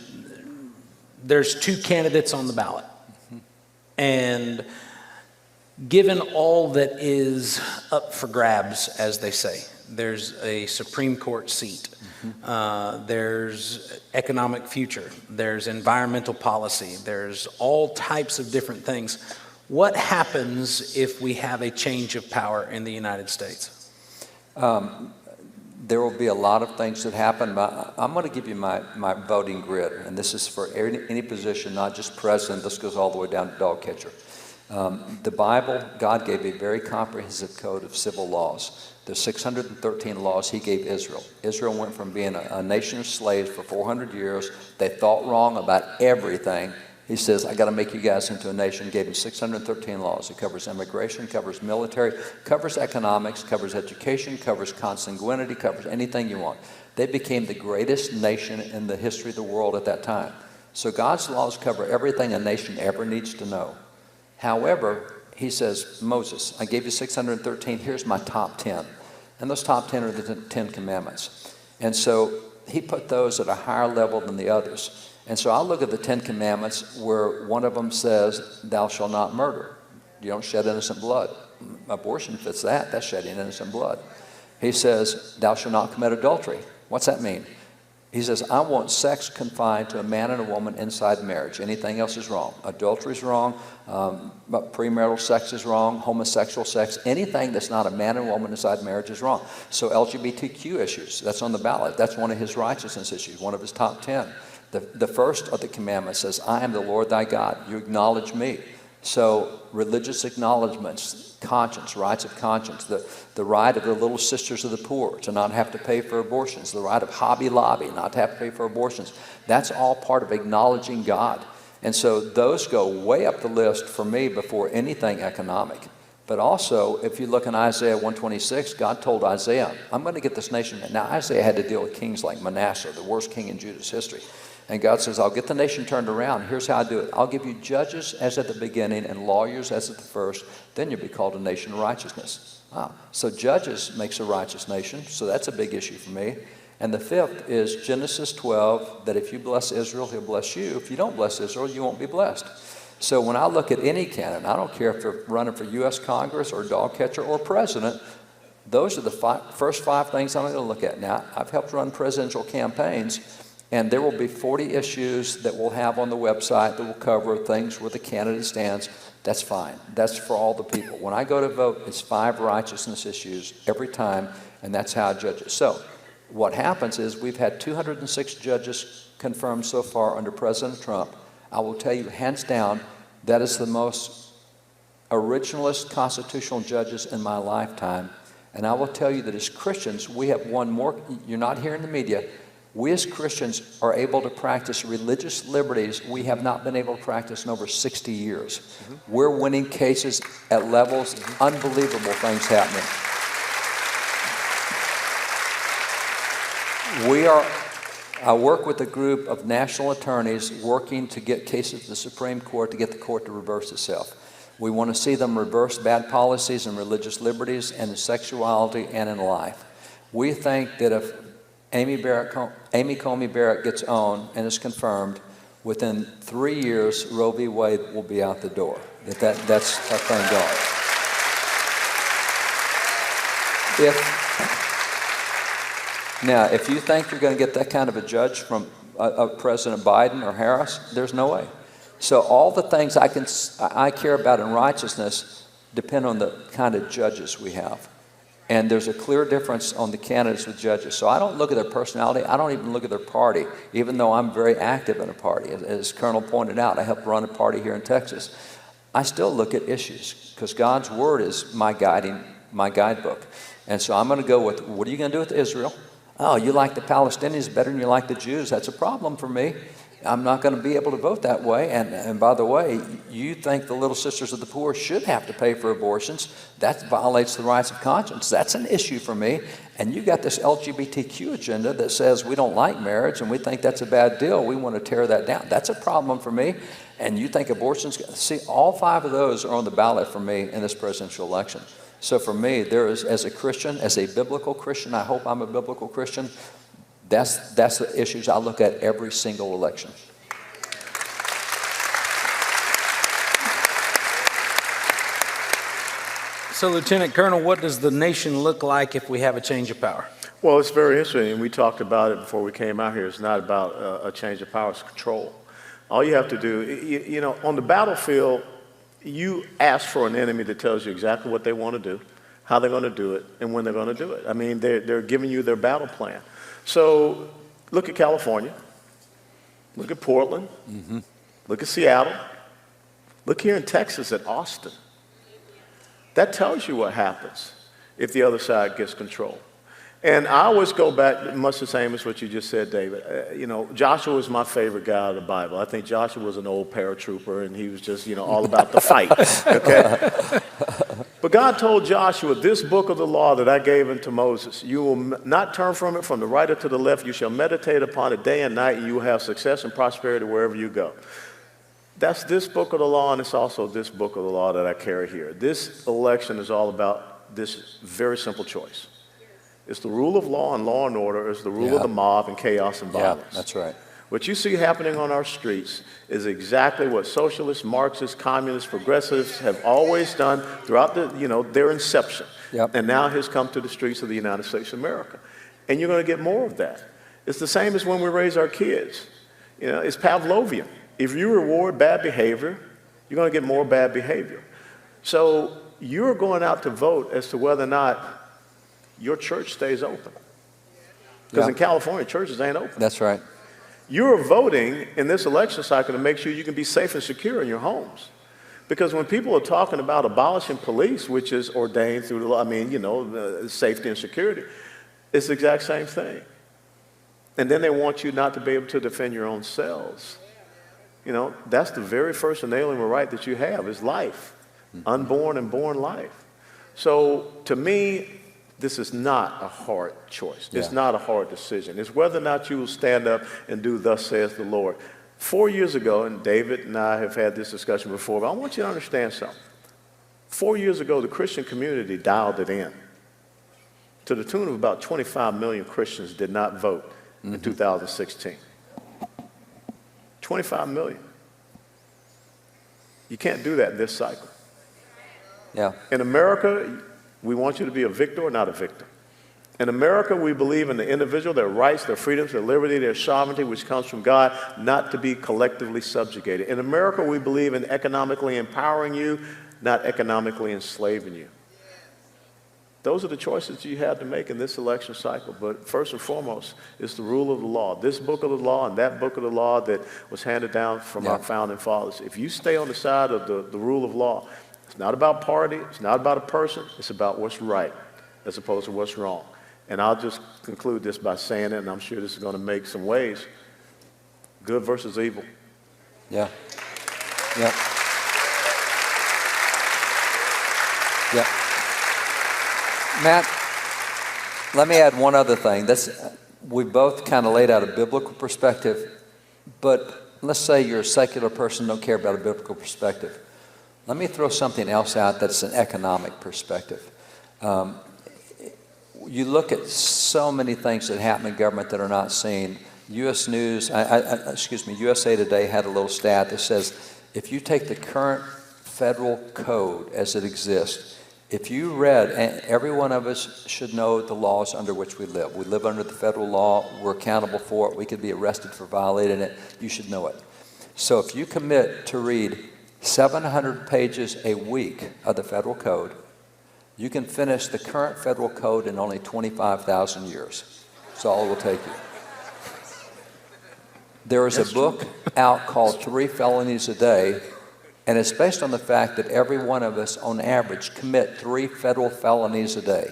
there's two candidates on the ballot. And given all that is up for grabs, as they say, there's a Supreme Court seat, there's economic future, there's environmental policy, there's all types of different things. What happens if we have a change of power in the United States? There will be a lot of things that happen. I'm going to give you my voting grid, and this is for any position, not just president. This goes all the way down to dog catcher. The Bible, God gave a very comprehensive code of civil laws. There's 613 laws he gave Israel. Israel went from being a nation of slaves for 400 years. They thought wrong about everything. He says, I got to make you guys into a nation. Gave him 613 laws. It covers immigration, covers military, covers economics, covers education, covers consanguinity, covers anything you want. They became the greatest nation in the history of the world at that time. So God's laws cover everything a nation ever needs to know. However, he says, Moses, I gave you 613. Here's my top 10. And those top 10 are the 10 commandments. And so he put those at a higher level than the others. And so I look at the 10 commandments where one of them says, thou shalt not murder. You don't shed innocent blood. Abortion fits that. That's shedding innocent blood. He says, thou shalt not commit adultery. What's that mean? He says, I want sex confined to a man and a woman inside marriage. Anything else is wrong. Adultery is wrong. Premarital sex is wrong. Homosexual sex. Anything that's not a man and woman inside marriage is wrong. So LGBTQ issues, that's on the ballot. That's one of his righteousness issues, one of his top 10. The first of the commandments says, I am the Lord thy God. You acknowledge me. So religious acknowledgments, conscience, rights of conscience, the right of the little sisters of the poor to not have to pay for abortions, the right of Hobby Lobby not to have to pay for abortions. That's all part of acknowledging God. And so those go way up the list for me before anything economic. But also, if you look in Isaiah 126, God told Isaiah, I'm going to get this nation. Now, Isaiah had to deal with kings like Manasseh, the worst king in Judah's history. And God says, I'll get the nation turned around. Here's how I do it. I'll give you judges as at the beginning and lawyers as at the first. Then you'll be called a nation of righteousness. Wow. So judges makes a righteous nation. So that's a big issue for me. And the fifth is Genesis 12, that if you bless Israel, he'll bless you. If you don't bless Israel, you won't be blessed. So when I look at any candidate, I don't care if they're running for U.S. Congress or dog catcher or president, those are the first five things I'm going to look at. Now, I've helped run presidential campaigns, and there will be 40 issues that we'll have on the website that will cover things where the candidate stands. That's fine. That's for all the people. When I go to vote, it's 5 righteousness issues every time, and that's how I judge it. So what happens is we've had 206 judges confirmed so far under President Trump. I will tell you, hands down, that is the most originalist constitutional judges in my lifetime. And I will tell you that as Christians, we have won more. You're not hearing the media. We as Christians are able to practice religious liberties we have not been able to practice in over 60 years. We're winning cases at levels, unbelievable things happening. I work with a group of national attorneys working to get cases to the Supreme Court to get the court to reverse itself. We want to see them reverse bad policies in religious liberties and in sexuality and in life. We think that if Amy Coney Barrett gets owned and is confirmed, within 3 years, Roe v. Wade will be out the door. That's a thing gone. If you think you're going to get that kind of a judge from President Biden or Harris, there's no way. So all the things I care about in righteousness depend on the kind of judges we have. And there's a clear difference on the candidates with judges. So I don't look at their personality. I don't even look at their party, even though I'm very active in a party. As Colonel pointed out, I helped run a party here in Texas. I still look at issues because God's word is my guidebook. And so I'm going to go with, what are you going to do with Israel? Oh, you like the Palestinians better than you like the Jews. That's a problem for me. I'm not going to be able to vote that way. And by the way, you think the little sisters of the poor should have to pay for abortions. That violates the rights of conscience. That's an issue for me. And you got this LGBTQ agenda that says we don't like marriage and we think that's a bad deal. We want to tear that down. That's a problem for me. And you think abortion's, see, all 5 of those are on the ballot for me in this presidential election. So for me, there is, as a Christian, as a biblical Christian, I hope I'm a biblical Christian, that's the issues I look at every single election. So, Lieutenant Colonel, what does the nation look like if we have a change of power? Well, it's very interesting. We talked about it before we came out here. It's not about a change of power, it's control. All you have to do, you know, on the battlefield, you ask for an enemy that tells you exactly what they want to do, how they're going to do it, and when they're going to do it. I mean, they're giving you their battle plan. So look at California. Look at Portland. Look at Seattle. Look here in Texas at Austin. That tells you what happens if the other side gets control. And I always go back, much the same as what you just said, David. You know, Joshua is my favorite guy out of the Bible. I think Joshua was an old paratrooper, and he was just, you know, all about the fight, okay? But God told Joshua, this book of the law that I gave unto Moses, you will not turn from it from the right or to the left. You shall meditate upon it day and night, and you will have success and prosperity wherever you go. That's this book of the law, and it's also this book of the law that I carry here. This election is all about this very simple choice. It's the rule of law and order. It's the rule of the mob and chaos and violence. Yeah, that's right. What you see happening on our streets is exactly what socialists, Marxists, communists, progressives have always done throughout their inception. And now has come to the streets of the United States of America. And you're going to get more of that. It's the same as when we raise our kids. You know, it's Pavlovian. If you reward bad behavior, you're going to get more bad behavior. So you're going out to vote as to whether or not your church stays open. Because in California, churches ain't open. That's right. You're voting in this election cycle to make sure you can be safe and secure in your homes. Because when people are talking about abolishing police, which is ordained through the law, I mean, you know, safety and security, it's the exact same thing. And then they want you not to be able to defend your own selves. You know, that's the very first inalienable right that you have is life, unborn and born life. So to me, this is not a hard choice. It's not a hard decision. It's whether or not you will stand up and do thus says the Lord. 4 years ago, and David and I have had this discussion before, but I want you to understand something. 4 years ago, the Christian community dialed it in. To the tune of about 25 million Christians did not vote in 2016. 25 million. You can't do that in this cycle. In America, we want you to be a victor or not a victim. In America, we believe in the individual, their rights, their freedoms, their liberty, their sovereignty, which comes from God, not to be collectively subjugated. In America, we believe in economically empowering you, not economically enslaving you. Those are the choices you have to make in this election cycle. But first and foremost, it's the rule of the law. This book of the law and that book of the law that was handed down from our founding fathers. If you stay on the side of the rule of law, it's not about party, it's not about a person, it's about what's right as opposed to what's wrong. And I'll just conclude this by saying it, and I'm sure this is going to make some waves. Good versus evil. Matt, let me add one other thing. We both kind of laid out a biblical perspective, but let's say you're a secular person, don't care about a biblical perspective. Let me throw something else out that's an economic perspective. You look at so many things that happen in government that are not seen. U.S. News, USA Today had a little stat that says if you take the current federal code as it exists, if you read, and every one of us should know the laws under which we live. We live under the federal law. We're accountable for it. We could be arrested for violating it. You should know it. So if you commit to read 700 pages a week of the federal code, you can finish the current federal code in only 25,000 years. That's all it will take you. There is a book out called 3 Felonies a Day, and it's based on the fact that every one of us, on average, commit 3 federal felonies a day.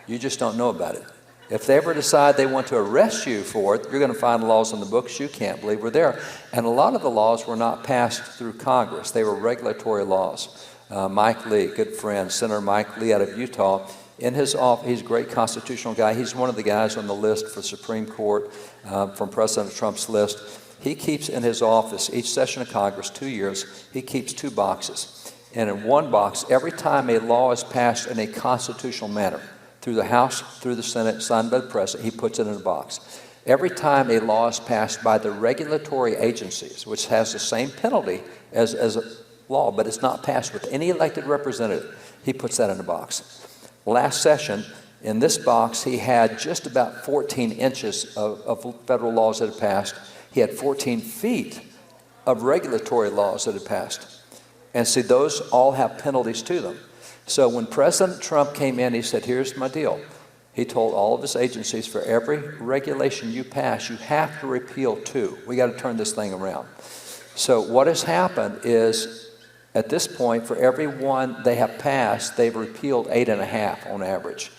You just don't know about it. If they ever decide they want to arrest you for it, you're going to find laws in the books you can't believe were there. And a lot of the laws were not passed through Congress. They were regulatory laws. Mike Lee, good friend, Senator Mike Lee out of Utah, in his office, he's a great constitutional guy. He's one of the guys on the list for Supreme Court from President Trump's list. He keeps in his office, each session of Congress, 2 years, he keeps 2 boxes. And in one box, every time a law is passed in a constitutional manner, through the House, through the Senate, signed by the President, he puts it in a box. Every time a law is passed by the regulatory agencies, which has the same penalty as a law, but it's not passed with any elected representative, he puts that in a box. Last session, in this box, he had just about 14 inches of federal laws that had passed. He had 14 feet of regulatory laws that had passed. And see, those all have penalties to them. So when President Trump came in, he said, here's my deal. He told all of his agencies, for every regulation you pass, you have to repeal 2. We got to turn this thing around. So what has happened is, at this point, for every one they have passed, they've repealed 8.5 on average.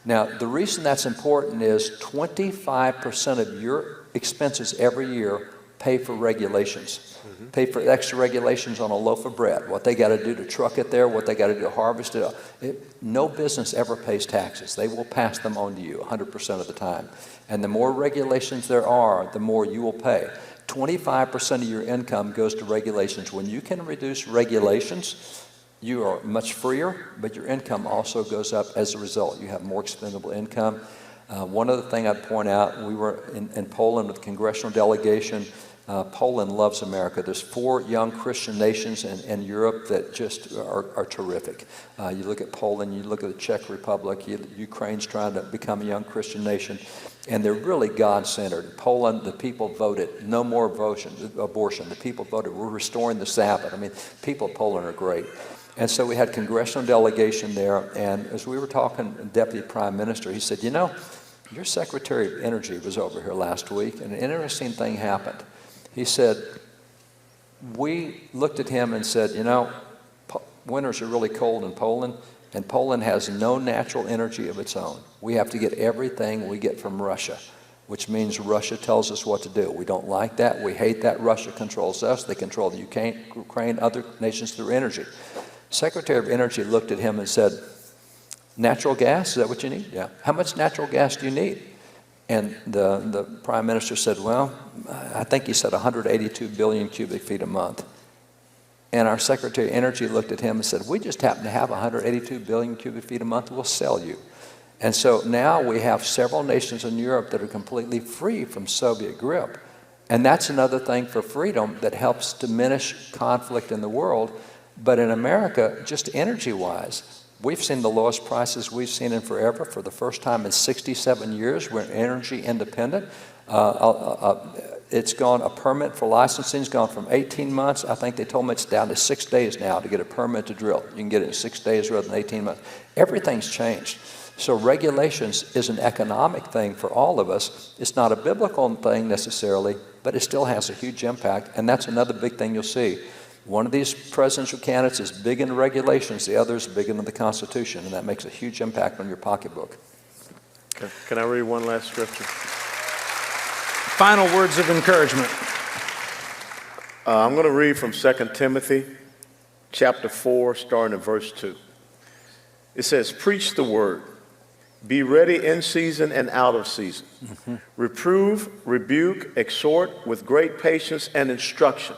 Now, the reason that's important is 25% of your expenses every year pay for regulations, pay for extra regulations on a loaf of bread, what they got to do to truck it there, what they got to do to harvest it. No business ever pays taxes. They will pass them on to you 100% of the time. And the more regulations there are, the more you will pay. 25% of your income goes to regulations. When you can reduce regulations, you are much freer, but your income also goes up as a result. You have more expendable income. One other thing I'd point out, we were in Poland with a congressional delegation. Poland loves America. There's 4 young Christian nations in Europe that just are terrific. You look at Poland, you look at the Czech Republic, Ukraine's trying to become a young Christian nation, and they're really God-centered. Poland, the people voted no more abortion. The people voted, we're restoring the Sabbath. I mean, people of Poland are great. And so we had congressional delegation there, and as we were talking to Deputy Prime Minister, he said, you know, your Secretary of Energy was over here last week, and an interesting thing happened. He said, we looked at him and said, you know, winters are really cold in Poland, and Poland has no natural energy of its own. We have to get everything we get from Russia, which means Russia tells us what to do. We don't like that. We hate that. Russia controls us. They control the Ukraine, other nations through energy. Secretary of Energy looked at him and said, natural gas, is that what you need? Yeah. How much natural gas do you need? And the Prime Minister said, well, I think he said 182 billion cubic feet a month. And our Secretary of Energy looked at him and said, we just happen to have 182 billion cubic feet a month, we'll sell you. And so now we have several nations in Europe that are completely free from Soviet grip. And that's another thing for freedom that helps diminish conflict in the world. But in America, just energy-wise, we've seen the lowest prices we've seen in forever. For the first time in 67 years, we're energy independent. It's gone, a permit for licensing has gone from 18 months. I think they told me it's down to 6 days now to get a permit to drill. You can get it in 6 days rather than 18 months. Everything's changed. So regulations is an economic thing for all of us. It's not a biblical thing necessarily, but it still has a huge impact. And that's another big thing you'll see. One of these presidential candidates is big into regulations, the other is big into the Constitution, and that makes a huge impact on your pocketbook. Okay. Can I read one last scripture? Final words of encouragement. I'm going to read from 2 Timothy chapter 4, starting at verse 2. It says, preach the word. Be ready in season and out of season. Mm-hmm. Reprove, rebuke, exhort with great patience and instruction.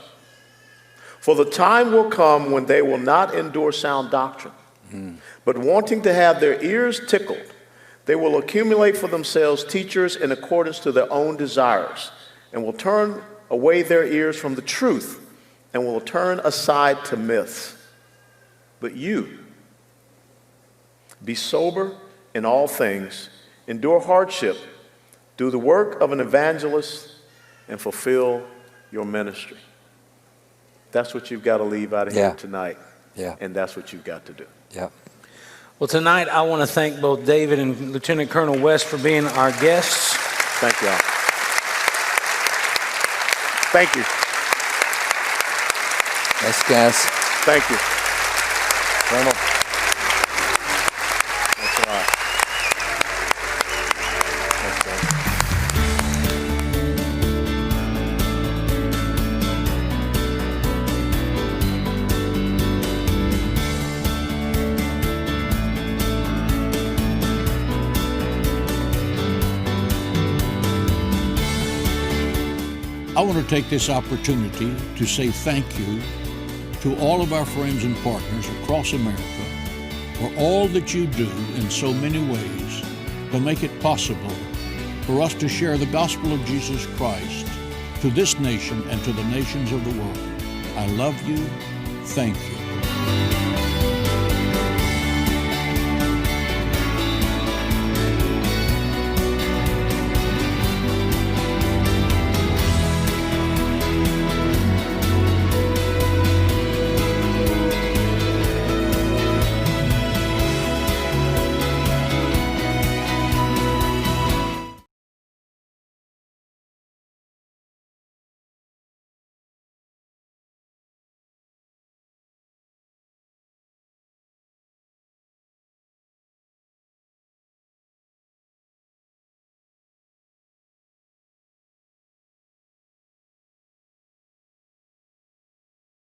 For the time will come when they will not endure sound doctrine, but wanting to have their ears tickled, they will accumulate for themselves teachers in accordance to their own desires, and will turn away their ears from the truth, and will turn aside to myths. But you, be sober in all things, endure hardship, do the work of an evangelist, and fulfill your ministry. That's what you've got to leave out of here tonight. Yeah. And that's what you've got to do. Yeah. Well, tonight I want to thank both David and Lieutenant Colonel West for being our guests. Thank you all. Thank you. Thanks, guys. Thank you. Colonel. That's all right. I want to take this opportunity to say thank you to all of our friends and partners across America for all that you do in so many ways to make it possible for us to share the gospel of Jesus Christ to this nation and to the nations of the world. I love you. Thank you.